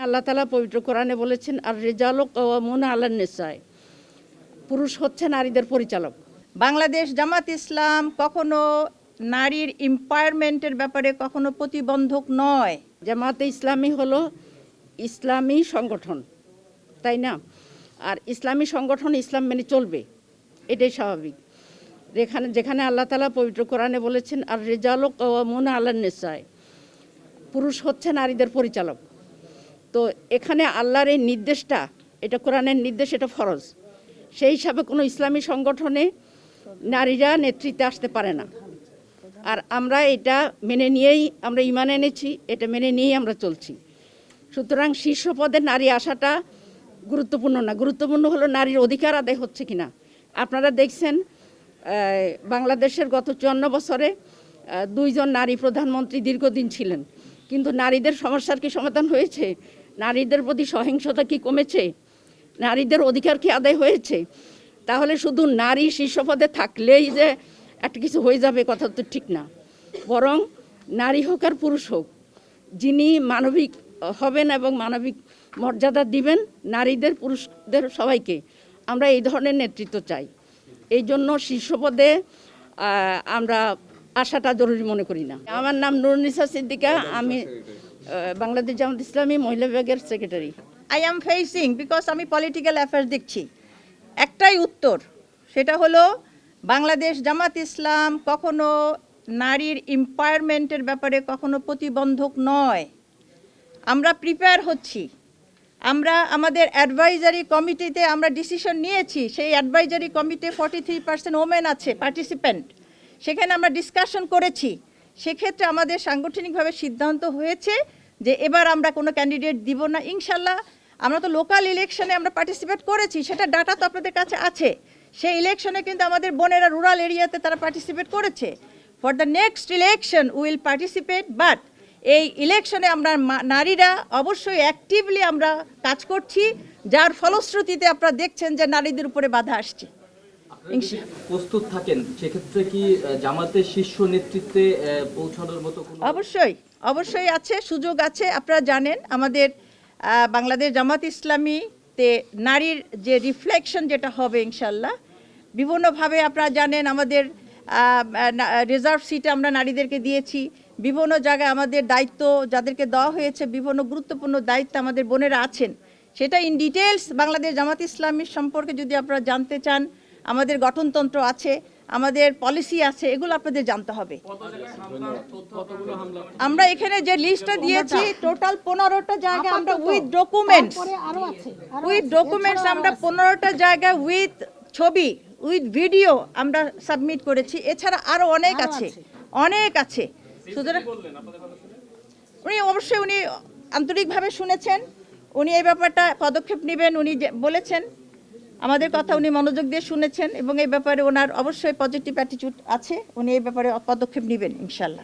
আল্লাহ তাআলা পবিত্র কোরআনে বলেছেন আর রিজালু কাওয়ামুনা আলান নিসায়, পুরুষ হচ্ছে নারীদের পরিচালক। বাংলাদেশ জামাত ইসলাম কখনো নারীর এম্পাওয়ারমেন্টের ব্যাপারে কখনো প্রতিবন্ধক নয়। জামাতে ইসলামী হলো ইসলামী সংগঠন, তাই না? আর ইসলামী সংগঠন ইসলাম মেনে চলবে, এটাই স্বাভাবিক। যেখানে আল্লাহ তাআলা পবিত্র কোরআনে বলেছেন আর রিজালু কাওয়ামুনা আলান নিসায়, পুরুষ হচ্ছে নারীদের পরিচালক। তো এখানে আল্লাহর এই নির্দেশটা, এটা কোরআনের নির্দেশ, এটা ফরজ। সেই হিসাবে কোনো ইসলামী সংগঠনে নারীরা নেতৃত্বে আসতে পারে না। আর আমরা এটা মেনে নিয়েই আমরা ঈমান এনেছি, এটা মেনে নিয়েই আমরা চলছি। সুতরাং শীর্ষ পদে নারী আসাটা গুরুত্বপূর্ণ না, গুরুত্বপূর্ণ হলো নারীর অধিকার আদায় হচ্ছে কিনা। আপনারা দেখছেন বাংলাদেশের গত 54 বছরে 2 জন নারী প্রধানমন্ত্রী দীর্ঘদিন ছিলেন, কিন্তু নারীদের সমস্যার কি সমাধান হয়েছে? নারীদের প্রতি সহিংসতা কি কমেছে? নারীদের অধিকার কি আদায় হয়েছে? তাহলে শুধু নারী শীর্ষ পদে থাকলেই যে একটা কিছু হয়ে যাবে, কথা তো ঠিক না। বরং নারী হোক আর পুরুষ হোক, যিনি মানবিক হবেন এবং মানবিক মর্যাদা দিবেন নারীদের পুরুষদের সবাইকে, আমরা এই ধরনের নেতৃত্ব চাই। এই জন্য শীর্ষ পদে আমরা আসাটা জরুরি মনে করি না। আমার নাম নুরুন্নিসা সিদ্দিকা, আমি বাংলাদেশ জামাত ইসলামী মহিলা বিভাগের secretary. I am facing, because আমি পলিটিক্যাল অ্যাফেয়ার্স দেখছি, একটাই উত্তর, সেটা হলো বাংলাদেশ জামাত ইসলাম কখনো নারীর এম্পাওয়ারমেন্টের ব্যাপারে কখনো প্রতিবন্ধক নয়। আমরা প্রিপেয়ার হচ্ছি, আমরা আমাদের অ্যাডভাইজারি কমিটিতে আমরা ডিসিশন নিয়েছি। সেই অ্যাডভাইজারি কমিটিতে 43% ওমেন আছে পার্টিসিপেন্ট, সেখানে আমরা ডিসকাশন করেছি। সেক্ষেত্রে আমাদের সাংগঠনিকভাবে সিদ্ধান্ত হয়েছে যে এবার আমরা কোনো ক্যান্ডিডেট দিব না ইনশাল্লাহ। আমরা তো লোকাল ইলেকশনে আমরা পার্টিসিপেট করেছি, সেটা ডাটা তো আপনাদের কাছে আছে। সেই ইলেকশনে কিন্তু আমাদের বোনেরা রুরাল এরিয়াতে তারা পার্টিসিপেট করেছে। For the next election will participate, but এই ইলেকশনে আমরা নারীরা অবশ্যই অ্যাক্টিভলি আমরা কাজ করছি, যার ফলশ্রুতিতে আপনারা দেখছেন যে নারীদের উপরে বাধা আসছে। প্রস্তুত থাকেন সেক্ষেত্রে কি জামাতের শীর্ষ নেতৃত্বে পৌঁছানোর মতো কোনো? অবশ্যই আছে, সুযোগ আছে। আপনারা জানেন আমাদের বাংলাদেশ জামাত ইসলামীতে নারীর যে রিফ্লেকশন যেটা হবে ইনশাল্লাহ বিভিন্নভাবে, আপনারা জানেন আমাদের রিজার্ভ সিটে আমরা নারীদেরকে দিয়েছি। বিভিন্ন জায়গায় আমাদের দায়িত্ব যাদেরকে দেওয়া হয়েছে, বিভিন্ন গুরুত্বপূর্ণ দায়িত্ব আমাদের বোনেরা আছেন। সেটা ইন ডিটেলস বাংলাদেশ জামাত ইসলামীর সম্পর্কে যদি আপনারা জানতে চান, আমাদের গঠনতন্ত্র আছে, আমাদের পলিসি আছে, এগুলো আপনাদের জানতে হবে। আমরা এখানে যে লিস্টটা দিয়েছি টোটাল 15টা জায়গা আমরা উইথ ডকুমেন্টস আমরা 15টা জায়গা উইথ ছবি উইথ ভিডিও আমরা সাবমিট করেছি। এছাড়া আরও অনেক আছে। সুতরাং উনি আন্তরিকভাবে শুনেছেন, উনি এই ব্যাপারটা পদক্ষেপ নেবেন। উনি বলেছেন আমাদের কথা, উনি মনোযোগ দিয়ে শুনেছেন এবং এই ব্যাপারে ওনার অবশ্যই পজিটিভ অ্যাটিটিউড আছে। উনি এই ব্যাপারে পদক্ষেপ নেবেন ইনশাল্লাহ।